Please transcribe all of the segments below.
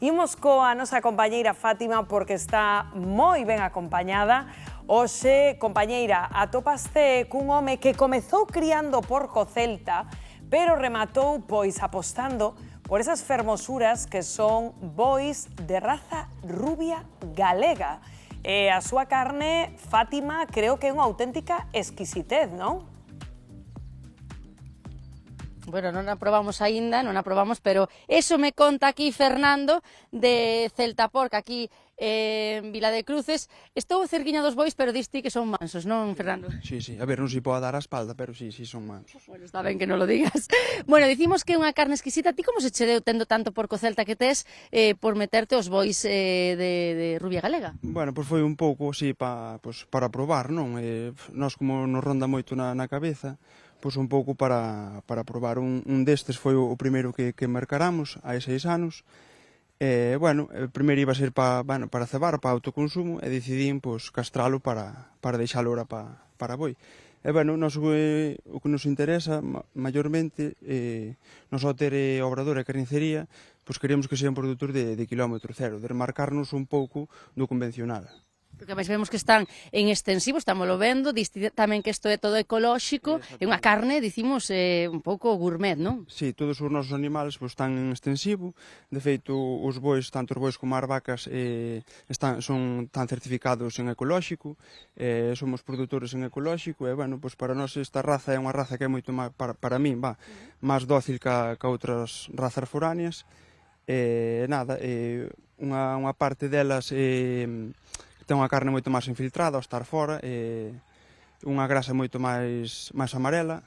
Imos coa nosa compañeira Fátima porque está moi ben acompañada. Hoxe, compañeira, atopaste cun home que comezou criando porco celta, pero rematou pois apostando por esas fermosuras que son bois de raza rubia galega. E a súa carne, Fátima, creo que é unha auténtica exquisitez, non? Bueno, non a probamos aínda, pero eso me conta aquí Fernando de Celta Porc, aquí en Vila de Cruces. Estou cerquiña dos bois, pero diste que son mansos, non, Fernando? Sí, a ver, non se pode dar a espalda, pero sí son mansos. Bueno, está ben que non lo digas. Bueno, dicimos que é unha carne exquisita. Ti como se che deu tendo tanto porco celta que tes por meterte os bois de rubia galega? Bueno, pois foi un pouco, sí, para probar, non? Nós como nos ronda moito na cabeza, pois un pouco para probar. Un destes foi o primeiro que mercaramos hai 6 anos. Bueno, o primeiro iba a ser para cebar, para autoconsumo, e decidín pois castralo para deixalo ora para boi. E bueno, o que nos interesa maiormente, nos ao ter obrador e carnicería, pois queremos que sea un produtor de kilómetro cero, de remarcarnos un pouco do convencional. Porque máis vemos que están en extensivo, estámoslo vendo, diste tamén que isto é todo ecolóxico, é unha carne, dicimos, un pouco gourmet, non? Sí, todos os nosos animales pois, están en extensivo. De feito, os bois, tanto os bois como as vacas, están certificados en ecolóxico, somos produtores en ecolóxico, e, bueno, pois, para nós esta raza é unha raza que é moito máis, para min, máis dócil que outras razas foráneas. Unha parte delas ten unha carne moito máis infiltrada ao estar fora, unha grasa moito máis amarela.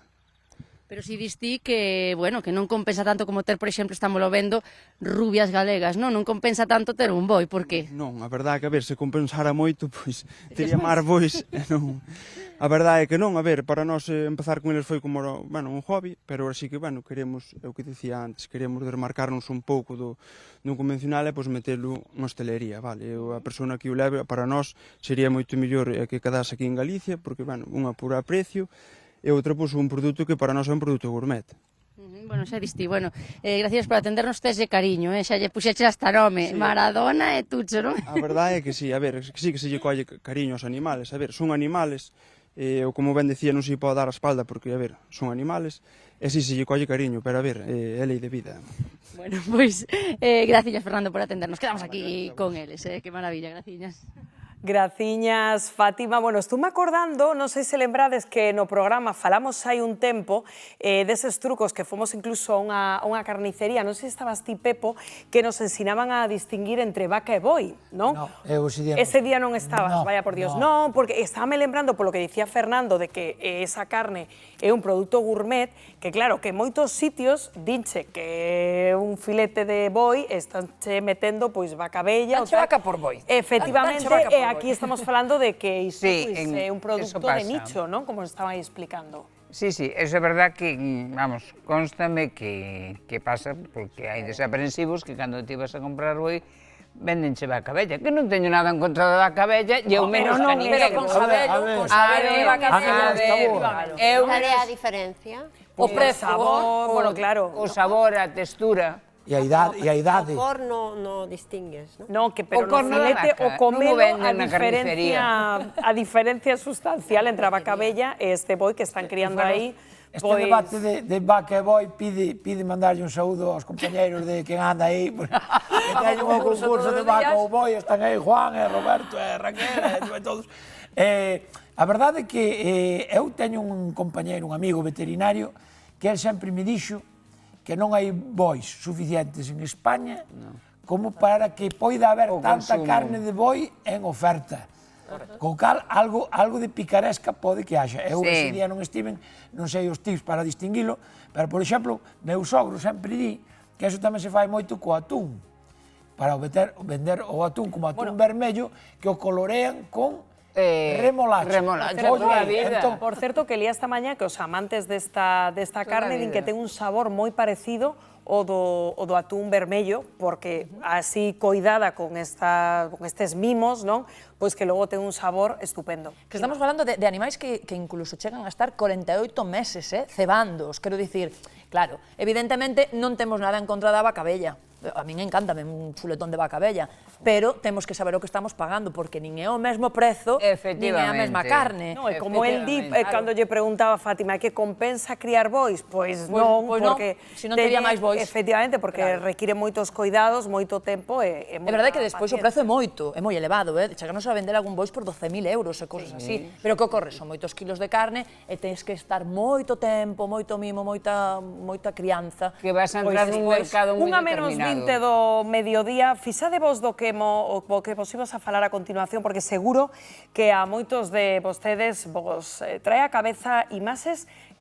Pero si diste que, bueno, que non compensa tanto como ter, por exemplo, estámoslo vendo, rubias galegas, non? Non compensa tanto ter un boi, por qué? Non, a verdade é que, a ver, se compensara moito, pois, teria máis bois, non. A verdade é que non, a ver, para nós empezar con eles foi como, bueno, un hobby, pero así que, bueno, queremos, é o que dicía antes, queremos desmarcarnos un pouco do convencional e, pois, metelo na hostelería, vale? A persona que o leve, para nós, sería moito mellor que quedase aquí en Galicia, porque, bueno, unha por a precio, e outra, pois, un produto que para nós é un produto gourmet. Bueno, xa diste, bueno, gracias por atendernos, tes de cariño, xa lle puxeches hasta nome, sí. Maradona e Tucho, non? A verdade é que sí, a ver, sí que se lle colle cariño aos animales, a ver, son animales, ou como ben decía, non se pode dar a espalda, porque, a ver, son animales, e sí se lle colle cariño, pero, a ver, é lei de vida. Bueno, pois, gracias, Fernando, por atendernos, quedamos aquí con eles, que maravilla, graciñas. Graciñas, Fátima. Bueno, estuve acordando, non sei se lembrades que no programa falamos hai un tempo deses trucos que fomos incluso a unha carnicería, non sei se estabas ti, Pepo, que nos ensinaban a distinguir entre vaca e boi, non? No, ese día non estabas, vaya por Dios. Non, porque estábame lembrando polo que dicía Fernando de que esa carne é un produto gourmet, que claro, que moitos sitios dinche que un filete de boi estánche metendo pois vaca bella. Danche vaca por boi. Efectivamente, aquí estamos falando de que isto é un producto de nicho, non? Como estaban aí explicando. Sí, eso é verdad que, vamos, constame que pasa, porque hai desaprensivos que cando te ibas a comprar boi, véndenche vaca bella, que non teño nada en contra da vaca bella, e eu menos que ninguén. Pero con sabelo, vaca bella. Cal é a diferencia? O prezo, bueno, claro. O sabor, a textura. E a idade. O cor non distingues, non? Non, que pero no filete o comelo a diferencia sustancial entre a vaca bella e este boi que están criando aí. Este debate de vaca e boi pide mandarlle un saúdo aos compañeiros de quen anda aí, que teñen un concurso de vaca ou boi, están aí Juan e Roberto e Raquel e todos. A verdade é que eu teño un compañeiro, un amigo veterinario, que el sempre me dixo que non hai bois suficientes en España como para que poida haber tanta carne de boi en oferta. Con cal, algo de picaresca pode que haxa. Eu ese día non estiven, non sei os tips para distinguilo, pero, por exemplo, meu sogro sempre di que eso tamén se fai moito co atún, para vender o atún como atún vermello, que o colorean con remolacha. Por certo, que li esta mañá que os amantes desta carne din que ten un sabor moi parecido ao do atún vermello, porque así coidada con estes mimos, non? Pois que logo ten un sabor estupendo. Que estamos falando de animais que incluso chegan a estar 48 meses cebándoos, quero dicir, claro, evidentemente non temos nada en contra da vaca bella, a min encántame un chuletón de vaca bella, pero temos que saber o que estamos pagando, porque nin é o mesmo prezo, nin é a mesma carne. No, e como el di, cando lle preguntaba a Fátima que compensa criar bois, pois non, porque se non tería máis bois. Efectivamente, porque require moitos cuidados, moito tempo e É verdade que despois o prezo é moi elevado, chegarnos a vender algún bois por 12.000 euros e cousas así, pero que ocorre, son moitos kilos de carne e tens que estar moito tempo, moito mimo, moita crianza. Que vas a entrar nun mercado moi Unha menos determinado. 20 do mediodía, fixade vos do que vos imos a falar a continuación, porque seguro que a moitos de vostedes vos trae a cabeza imaxes